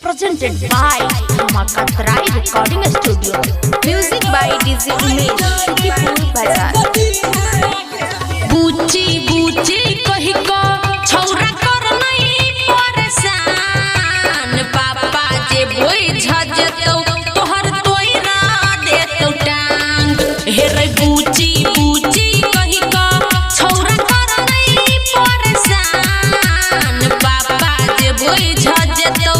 Presented by Makatrai Recording Studio. Music by DJ Umesh, Shukipur Bazaar. बूची बूची कही को छौरा कर नहीं परेशान पापा जे बोई झजतो तोहर तोइरा देतो टांग हे रे बूची बूची कही को छौरा कर नहीं परेशान पापा जे बोई झजतो